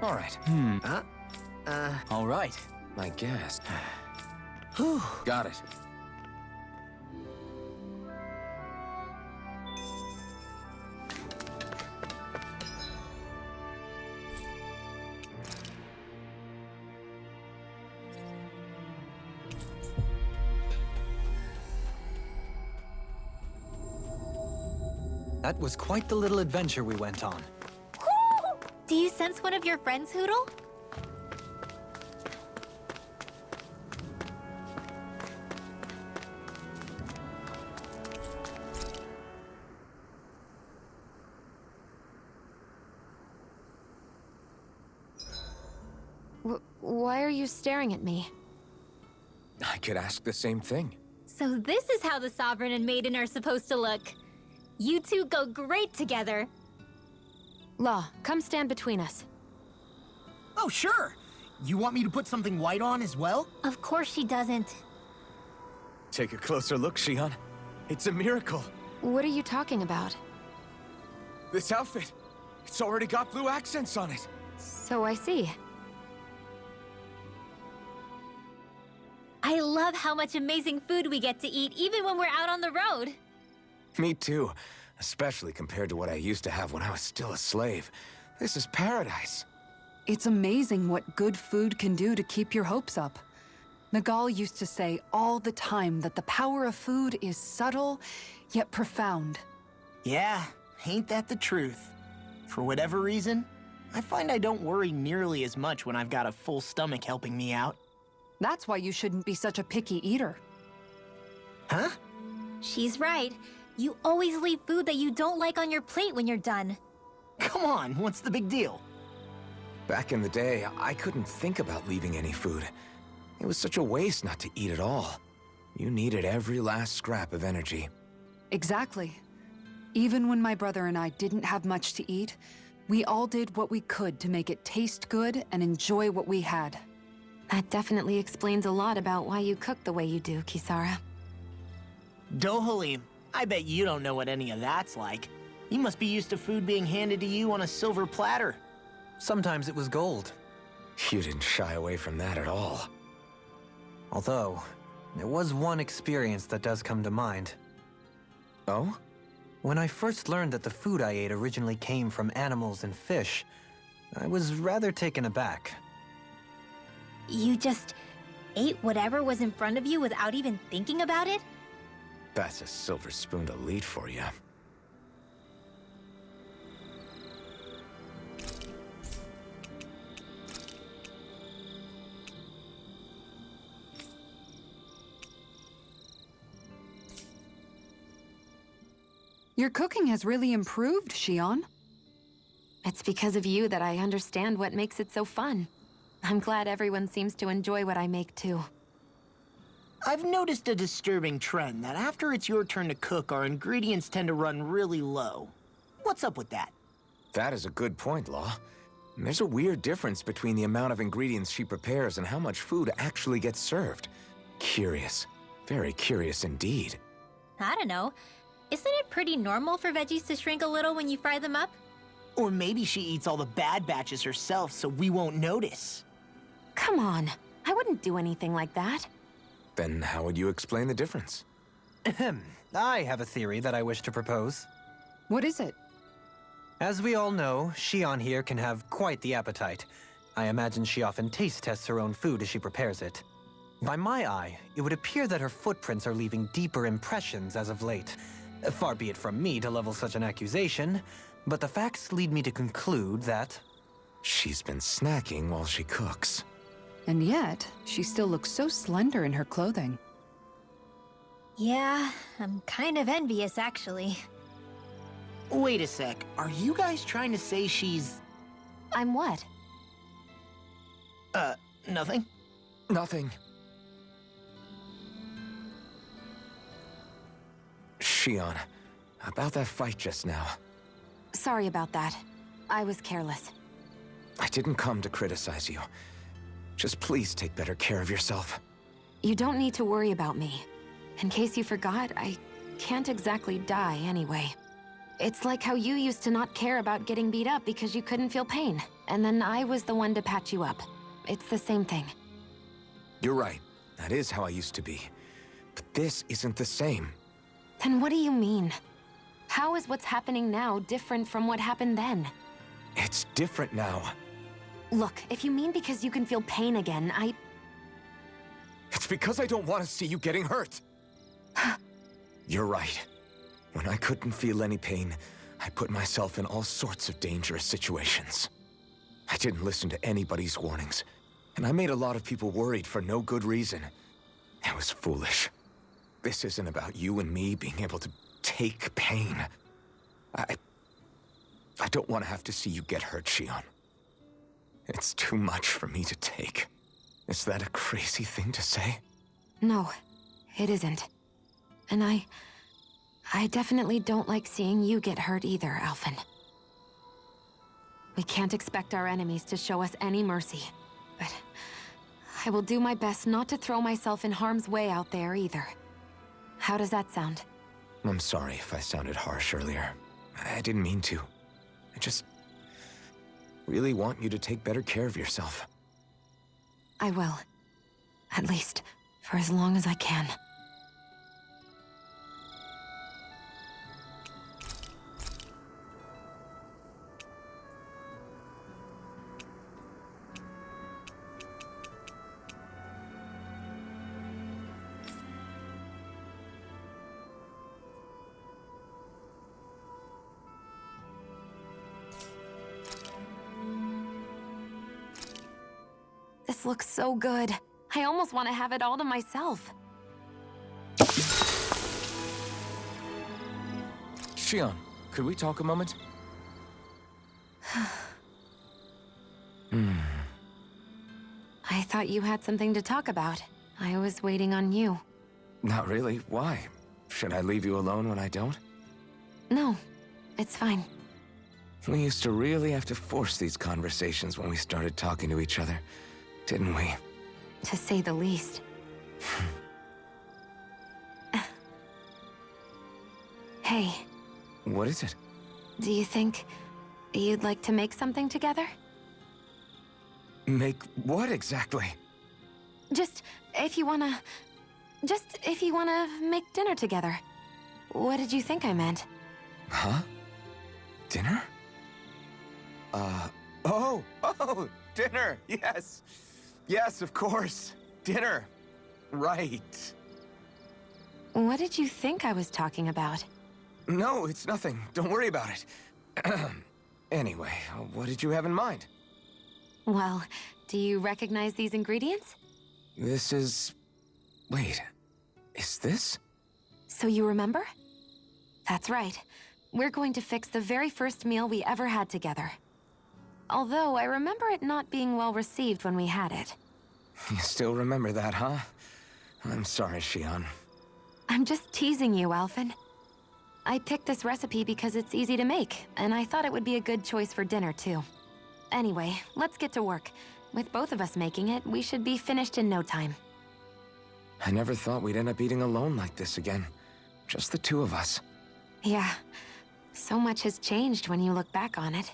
All right. All right. I guess. Whew. Got it. That was quite the little adventure we went on. Woo! Do you sense one of your friends, Hootle? Why are you staring at me? I could ask the same thing. So this is how the Sovereign and Maiden are supposed to look. You two go great together. Law, come stand between us. Oh, sure. You want me to put something white on as well? Of course she doesn't. Take a closer look, Xion. It's a miracle. What are you talking about? This outfit, it's already got blue accents on it. So I see. I love how much amazing food we get to eat even when we're out on the road. Me too, especially compared to what I used to have when I was still a slave. This is paradise. It's amazing what good food can do to keep your hopes up. Nagal used to say all the time that the power of food is subtle, yet profound. Yeah, ain't that the truth? For whatever reason, I find I don't worry nearly as much when I've got a full stomach helping me out. That's why you shouldn't be such a picky eater. Huh? She's right. You always leave food that you don't like on your plate when you're done. Come on, what's the big deal? Back in the day, I couldn't think about leaving any food. It was such a waste not to eat at all. You needed every last scrap of energy. Exactly. Even when my brother and I didn't have much to eat, we all did what we could to make it taste good and enjoy what we had. That definitely explains a lot about why you cook the way you do, Kisara. Dohalim, I bet you don't know what any of that's like. You must be used to food being handed to you on a silver platter. Sometimes it was gold. You didn't shy away from that at all. Although, there was one experience that does come to mind. Oh? When I first learned that the food I ate originally came from animals and fish, I was rather taken aback. You just ate whatever was in front of you without even thinking about it? That's a silver-spooned elite for you. Your cooking has really improved, Xion. It's because of you that I understand what makes it so fun. I'm glad everyone seems to enjoy what I make too. I've noticed a disturbing trend that after it's your turn to cook, our ingredients tend to run really low. What's up with that? That is a good point, Law. There's a weird difference between the amount of ingredients she prepares and how much food actually gets served. Curious. Very curious indeed. I don't know. Isn't it pretty normal for veggies to shrink a little when you fry them up? Or maybe she eats all the bad batches herself so we won't notice. Come on, I wouldn't do anything like that. Then how would you explain the difference? Ahem. I have a theory that I wish to propose. What is it? As we all know, Xion here can have quite the appetite. I imagine she often taste tests her own food as she prepares it. By my eye, it would appear that her footprints are leaving deeper impressions as of late. Far be it from me to level such an accusation, but the facts lead me to conclude that... She's been snacking while she cooks. And yet, she still looks so slender in her clothing. Yeah, I'm kind of envious, actually. Wait a sec, are you guys trying to say she's... I'm what? Nothing? Nothing. Xion, about that fight just now. Sorry about that. I was careless. I didn't come to criticize you. Just please take better care of yourself. You don't need to worry about me. In case you forgot, I can't exactly die anyway. It's like how you used to not care about getting beat up because you couldn't feel pain. And then I was the one to patch you up. It's the same thing. You're right. That is how I used to be. But this isn't the same. Then what do you mean? How is what's happening now different from what happened then? It's different now. Look, if you mean because you can feel pain again, It's because I don't want to see you getting hurt. You're right. When I couldn't feel any pain, I put myself in all sorts of dangerous situations. I didn't listen to anybody's warnings, and I made a lot of people worried for no good reason. It was foolish. This isn't about you and me being able to take pain. I don't want to have to see you get hurt, Shion. It's too much for me to take. Is that a crazy thing to say? No, it isn't. And I definitely don't like seeing you get hurt either, Alphen. We can't expect our enemies to show us any mercy, but I will do my best not to throw myself in harm's way out there either. How does that sound? I'm sorry if I sounded harsh earlier. I didn't mean to. I just really want you to take better care of yourself. I will. At least, for as long as I can. This looks so good. I almost want to have it all to myself. Shion, could we talk a moment? I thought you had something to talk about. I was waiting on you. Not really. Why? Should I leave you alone when I don't? No, it's fine. We used to really have to force these conversations when we started talking to each other, didn't we? To say the least. Hey, What is it? do you think you'd like to make something together? Make what exactly? Just if you wanna make dinner together. What did you think I meant? Huh? Dinner? Oh, dinner, yes. Yes, of course. Dinner. Right. What did you think I was talking about? No, it's nothing. Don't worry about it. Anyway, what did you have in mind? Well, do you recognize these ingredients? This is... Wait, is this? So you remember? That's right. We're going to fix the very first meal we ever had together. Although I remember it not being well received when we had it. You still remember that, huh? I'm sorry, Shion. I'm just teasing you, Alphen. I picked this recipe because it's easy to make, and I thought it would be a good choice for dinner, too. Anyway, let's get to work. With both of us making it, we should be finished in no time. I never thought we'd end up eating alone like this again. Just the two of us. Yeah, so much has changed when you look back on it.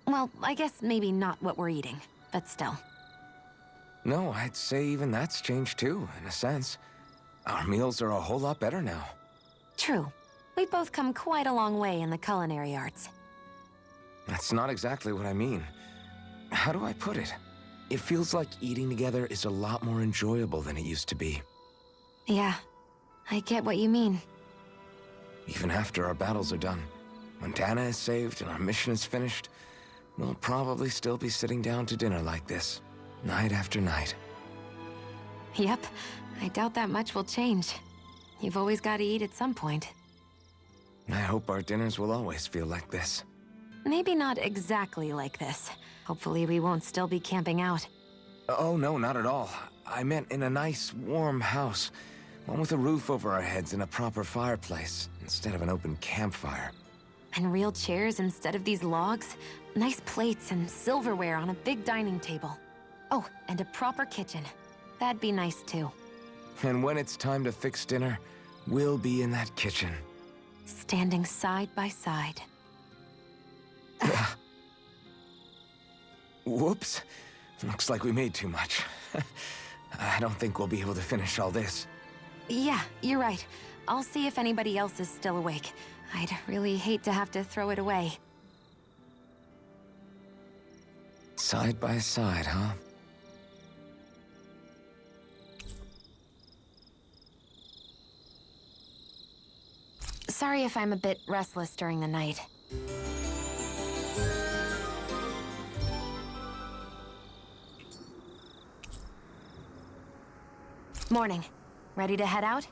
Well, I guess maybe not what we're eating, but still. No, I'd say even that's changed too, in a sense. Our meals are a whole lot better now. True. We've both come quite a long way in the culinary arts. That's not exactly what I mean. How do I put it? It feels like eating together is a lot more enjoyable than it used to be. Yeah, I get what you mean. Even after our battles are done, when Dana is saved and our mission is finished, we'll probably still be sitting down to dinner like this, night after night. Yep, I doubt that much will change. You've always got to eat at some point. I hope our dinners will always feel like this. Maybe not exactly like this. Hopefully we won't still be camping out. Oh, no, not at all. I meant in a nice, warm house. One with a roof over our heads and a proper fireplace, instead of an open campfire. And real chairs instead of these logs. Nice plates and silverware on a big dining table. Oh, and a proper kitchen. That'd be nice too. And when it's time to fix dinner, we'll be in that kitchen. standing side by side. Whoops. Looks like we made too much. I don't think we'll be able to finish all this. Yeah, you're right. I'll see if anybody else is still awake. I'd really hate to have to throw it away. Side by side, huh? Sorry if I'm a bit restless during the night. Morning. Ready to head out?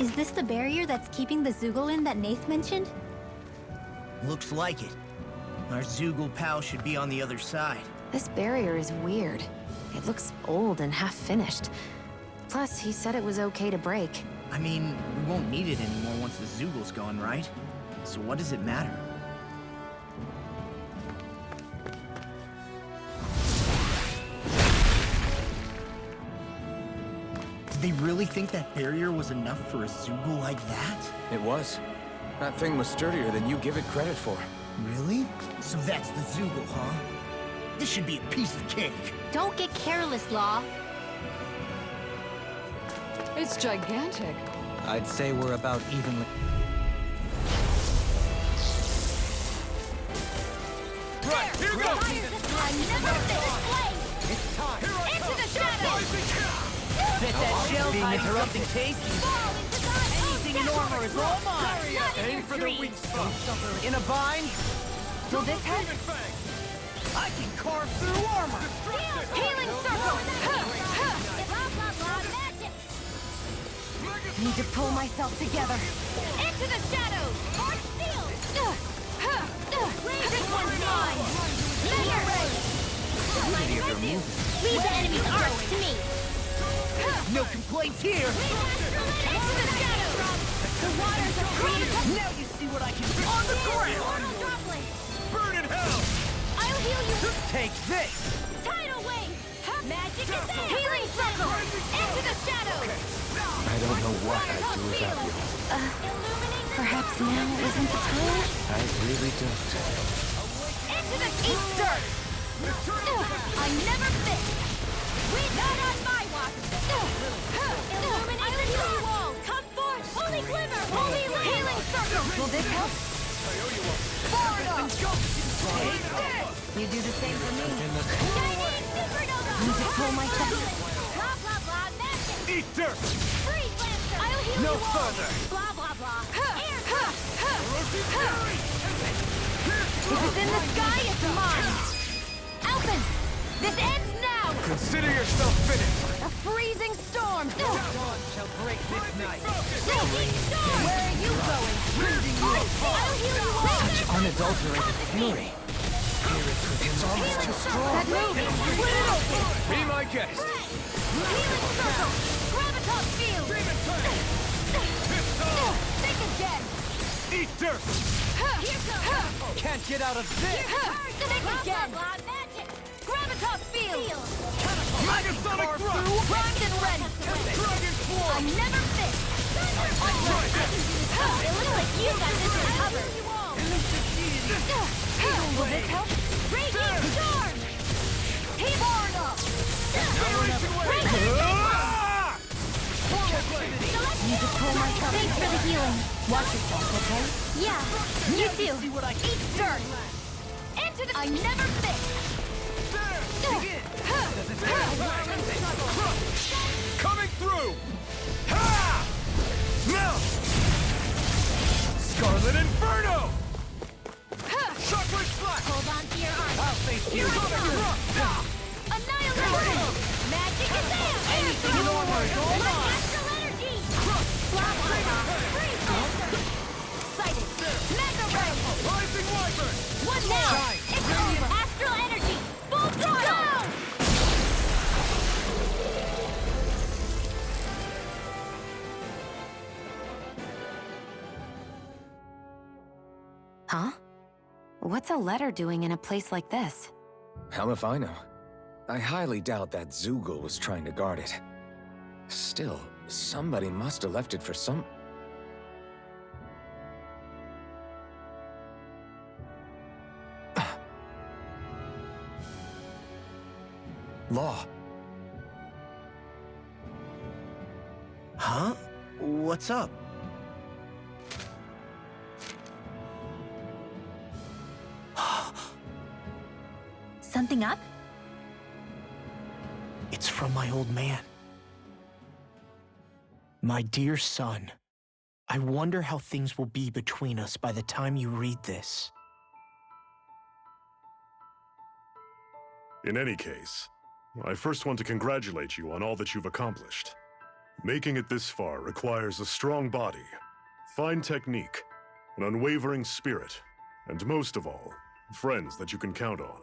Is this the barrier that's keeping the Zoogle in that Nath mentioned? Looks like it. Our Zoogle pal should be on the other side. This barrier is weird. It looks old and half-finished. Plus, he said it was okay to break. I mean, we won't need it anymore once the Zoogle's gone, right? So what does it matter? Did they really think that barrier was enough for a Zoogle like that? It was. That thing was sturdier than you give it credit for. Really? So that's the Zoogle, huh? This should be a piece of cake. Don't get careless, Law. It's gigantic. I'd say we're about evenly... Right, here goes! It's time. Into the shadows! Bet that shell hides something tasty. Anything in armor is all mine. Aim for the weak spot. In a bind, Will this help? I can carve through armor. Healing circle! Blah, blah, blah, magic! Need to pull myself together. Into the shadows! Hard steel! This one's mine! Mega ray! Leave the enemy's arcs to me! No complaints here. Into the shadows! The waters of creation! Now you see what I can do on the ground. Burn in hell! I'll heal you! Take this. Tidal wave! Magic is there! Healing circle! Into the shadows! I don't know what I'd do without you. Perhaps now isn't the time? I really don't. Into the eat dirt! I never miss! Not on my watch! Illuminate the heal you all! Come forth! Holy glimmer! Holy light! Healing circle! Will this help? Forward up! You do the same for me. Chinese supernova! Need to pull myself. Blah blah blah magic! Eat dirt! Freeze lancer! I'll heal No you all! further. Blah blah blah! Air If it's in the sky, it's mine. Alphen! This ends now! Consider yourself finished! A freezing storm! Dawn shall break this night. Freezing storm! Where are you going? I'll heal you all! Such unadulterated fury. It's almost too strong. That move! Split it open! Be my guest! Healing circle! Gravitas field! Think again! Eat dirt! Here comes! Can't get out of this. Think again! Magic! Gravitas field! Megasonic thrust! Primed and ready! Dragon I form! never miss! It looks like you got this covered! Will this help? Raging storm! He's born up! Ah! Need to pull myself. Thanks for the healing. Watch yourself, okay? Yeah, you too. Eat dirt! Into the... I never miss! Coming through! Ha! Now! Scarlet Inferno! Shockwave slash! Hold on to your arm. I'll face you. Annihilation! Magic is there! Anything in armor is all mine. Astral energy! Blah, blah, blah. Freeze lancer! Sighted! Mega ray! Rising Wyvern! One now! It's over! Astral energy! Full throttle! Go! Huh? What's a letter doing in a place like this? Hell if I know. I highly doubt that Zoogle was trying to guard it. Still, somebody must have left it for some... Law. Huh? What's up? Something up? It's from my old man. My dear son, I wonder how things will be between us by the time you read this. In any case, I first want to congratulate you on all that you've accomplished. Making it this far requires a strong body, fine technique, an unwavering spirit, and most of all, friends that you can count on.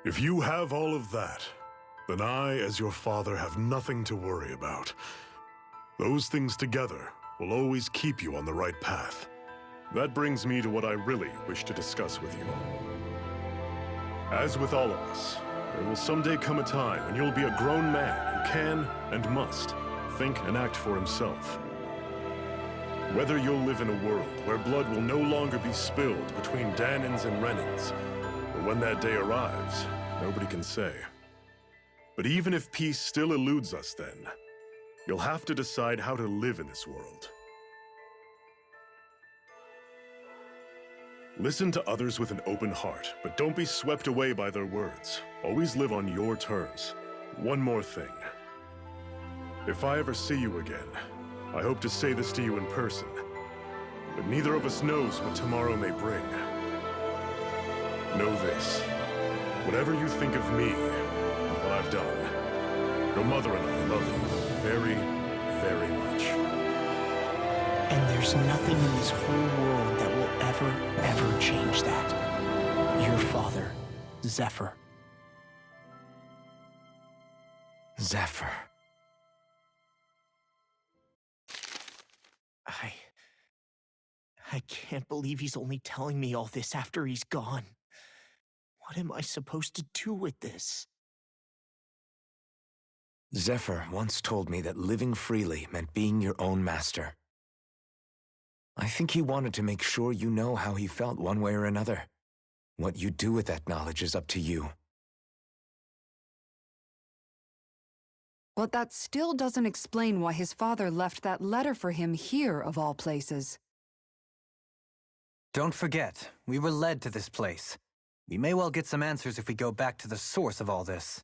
If you have all of that, then I, as your father, have nothing to worry about. Those things together will always keep you on the right path. That brings me to what I really wish to discuss with you. As with all of us, there will someday come a time when you'll be a grown man who can and must think and act for himself. Whether you'll live in a world where blood will no longer be spilled between Dahnans and Renans, or when that day arrives, nobody can say. But even if peace still eludes us then, you'll have to decide how to live in this world. Listen to others with an open heart, but don't be swept away by their words. Always live on your terms. One more thing. If I ever see you again, I hope to say this to you in person, but neither of us knows what tomorrow may bring. Know this. Whatever you think of me and what I've done, your mother and I love you very, very much. And there's nothing in this whole world that will ever change that. Your father, Zephyr. Zephyr. I can't believe he's only telling me all this after he's gone. What am I supposed to do with this? Zephyr once told me that living freely meant being your own master. I think he wanted to make sure you know how he felt one way or another. What you do with that knowledge is up to you. But that still doesn't explain why his father left that letter for him here, of all places. Don't forget, we were led to this place. We may well get some answers if we go back to the source of all this.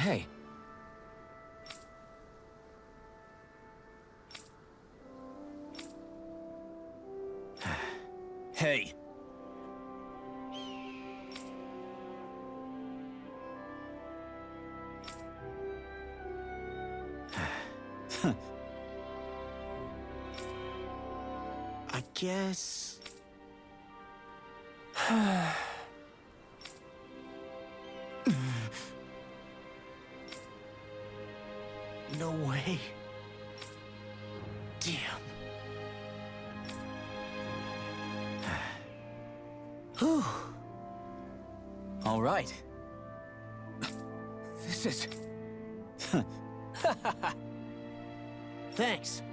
Hey. Hey. I guess... No way. Damn. Whew. All right. This is... Thanks.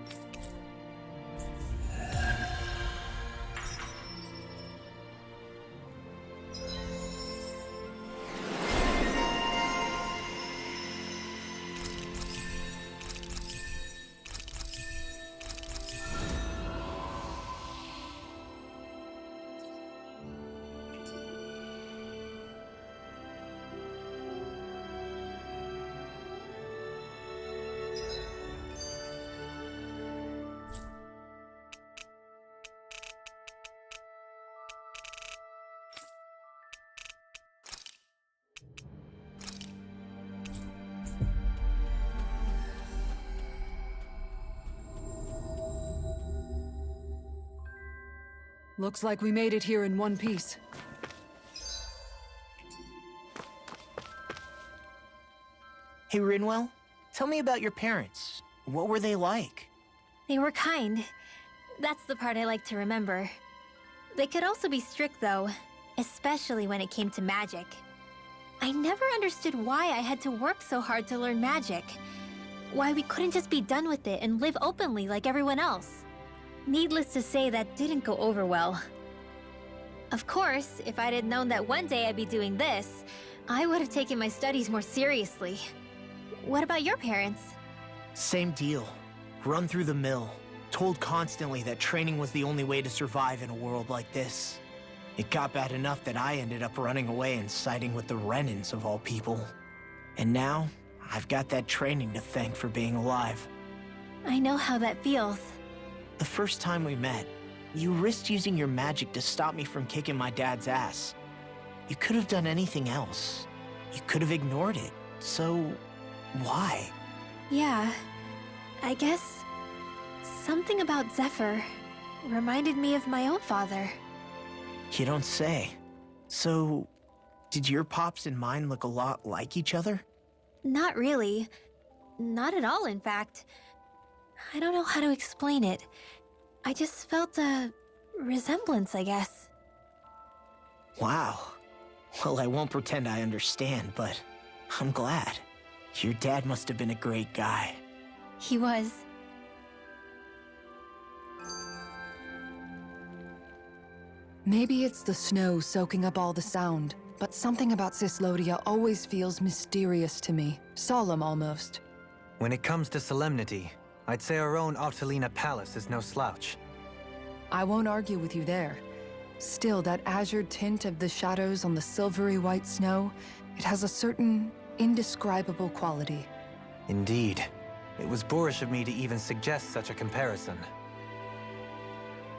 Looks like we made it here in one piece. Hey, Rinwell, tell me about your parents. What were they like? They were kind. That's the part I like to remember. They could also be strict, though, especially when it came to magic. I never understood why I had to work so hard to learn magic. Why we couldn't just be done with it and live openly like everyone else. Needless to say, that didn't go over well. Of course, if I'd had known that one day I'd be doing this, I would have taken my studies more seriously. What about your parents? Same deal. Run through the mill. Told constantly that training was the only way to survive in a world like this. It got bad enough that I ended up running away and siding with the Renans of all people. And now, I've got that training to thank for being alive. I know how that feels. The first time we met, you risked using your magic to stop me from kicking my dad's ass. You could have done anything else. You could have ignored it. So, why? Yeah, I guess something about Zephyr reminded me of my own father. You don't say. So, did your pops and mine look a lot like each other? Not really. Not at all, in fact. I don't know how to explain it. I just felt a resemblance, I guess. Wow. Well, I won't pretend I understand, but I'm glad. Your dad must have been a great guy. He was. Maybe it's the snow soaking up all the sound, but something about Cyslodia always feels mysterious to me. Solemn, almost. When it comes to solemnity, I'd say our own Octalina Palace is no slouch. I won't argue with you there. Still, that azure tint of the shadows on the silvery white snow, it has a certain indescribable quality. Indeed. It was boorish of me to even suggest such a comparison.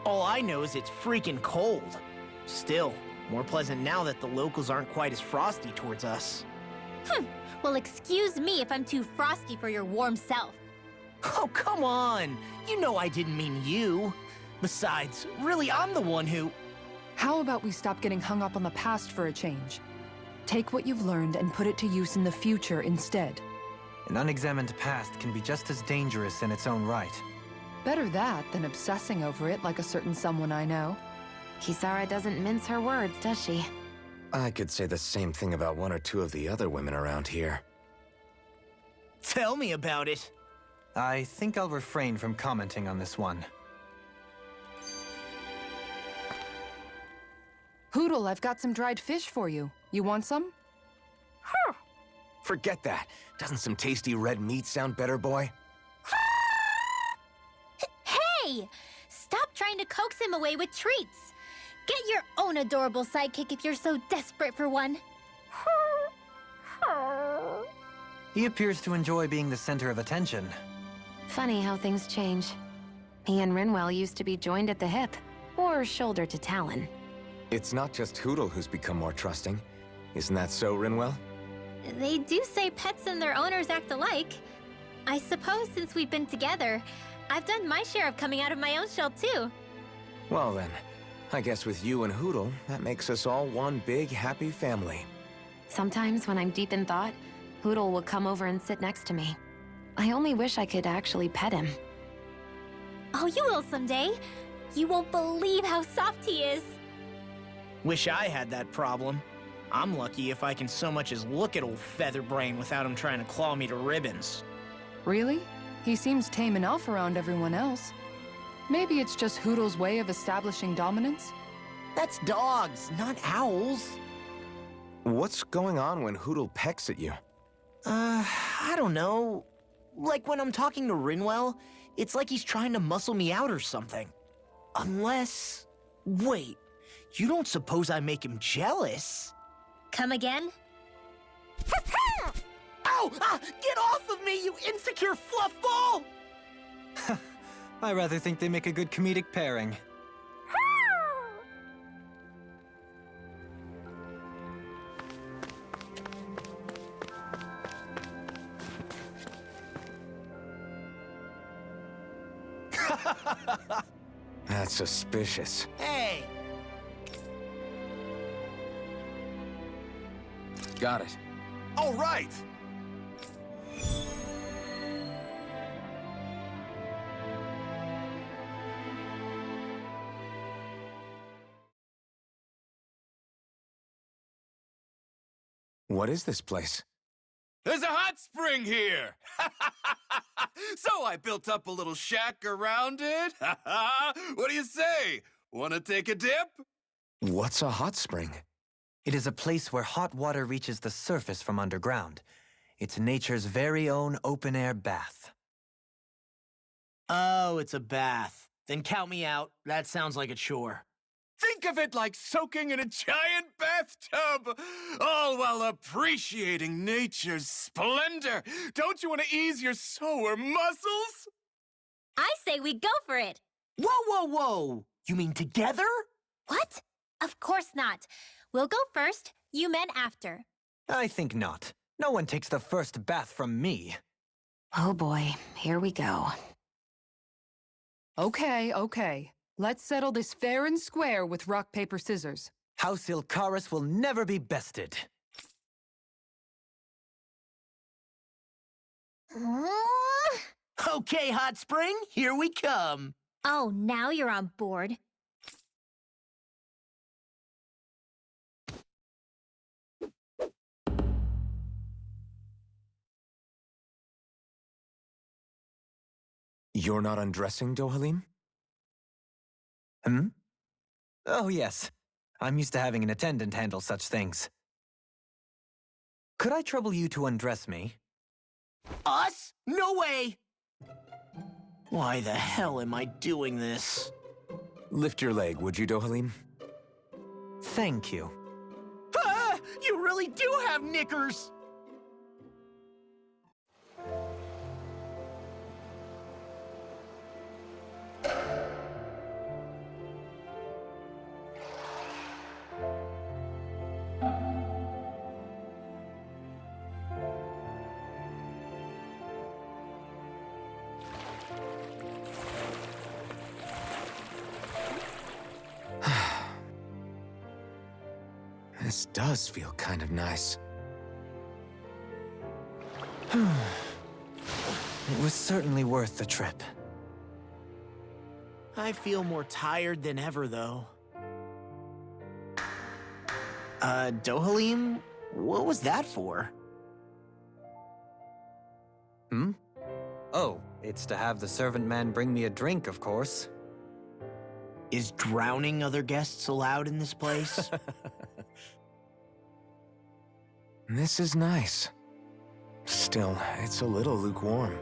All I know is it's freaking cold. Still, more pleasant now that the locals aren't quite as frosty towards us. Well, excuse me if I'm too frosty for your warm self. Oh, come on! You know I didn't mean you. Besides, really, I'm the one who... How about we stop getting hung up on the past for a change? Take what you've learned and put it to use in the future instead. An unexamined past can be just as dangerous in its own right. Better that than obsessing over it like a certain someone I know. Kisara doesn't mince her words, does she? I could say the same thing about one or two of the other women around here. Tell me about it. I think I'll refrain from commenting on this one. Hootle, I've got some dried fish for you. You want some? Forget that. Doesn't some tasty red meat sound better, boy? Hey! Stop trying to coax him away with treats. Get your own adorable sidekick if you're so desperate for one. He appears to enjoy being the center of attention. Funny how things change. He and Rinwell used to be joined at the hip, or shoulder to talon. It's not just Hootle who's become more trusting. Isn't that so, Rinwell? They do say pets and their owners act alike. I suppose since we've been together, I've done my share of coming out of my own shell too. Well then, I guess with you and Hootle, that makes us all one big happy family. Sometimes when I'm deep in thought, Hootle will come over and sit next to me. I only wish I could actually pet him. Oh, you will someday. You won't believe how soft he is. Wish I had that problem. I'm lucky if I can so much as look at old Featherbrain without him trying to claw me to ribbons. Really? He seems tame enough around everyone else. Maybe it's just Hoodle's way of establishing dominance? That's dogs, not owls. What's going on when Hootle pecks at you? I don't know. Like when I'm talking to Rinwell, it's like he's trying to muscle me out or something. Unless... Wait, you don't suppose I make him jealous? Come again? Ow! Ah, get off of me, you insecure fluff ball! I rather think they make a good comedic pairing. That's suspicious. Hey! Got it. All right! What is this place? There's a hot spring here! So I built up a little shack around it. What do you say? Want to take a dip? What's a hot spring? It is a place where hot water reaches the surface from underground. It's nature's very own open-air bath. Oh, it's a bath. Then count me out. That sounds like a chore. Think of it like soaking in a giant bathtub, all while appreciating nature's splendor. Don't you want to ease your sore muscles? I say we go for it. Whoa, whoa, whoa! You mean together? What? Of course not. We'll go first, you men after. I think not. No one takes the first bath from me. Oh boy, here we go. Okay. Let's settle this fair and square with rock, paper, scissors. House Ilkaris will never be bested. Okay, Hot Spring, here we come. Oh, now you're on board. You're not undressing, Dohalim? Hmm? Oh, yes. I'm used to having an attendant handle such things. Could I trouble you to undress me? Us? No way! Why the hell am I doing this? Lift your leg, would you, Dohalim? Thank you. Ah! You really do have knickers! This does feel kind of nice. It was certainly worth the trip. I feel more tired than ever, though. Dohalim? What was that for? Hmm? Oh, it's to have the servant man bring me a drink, of course. Is drowning other guests allowed in this place? This is nice. Still, it's a little lukewarm.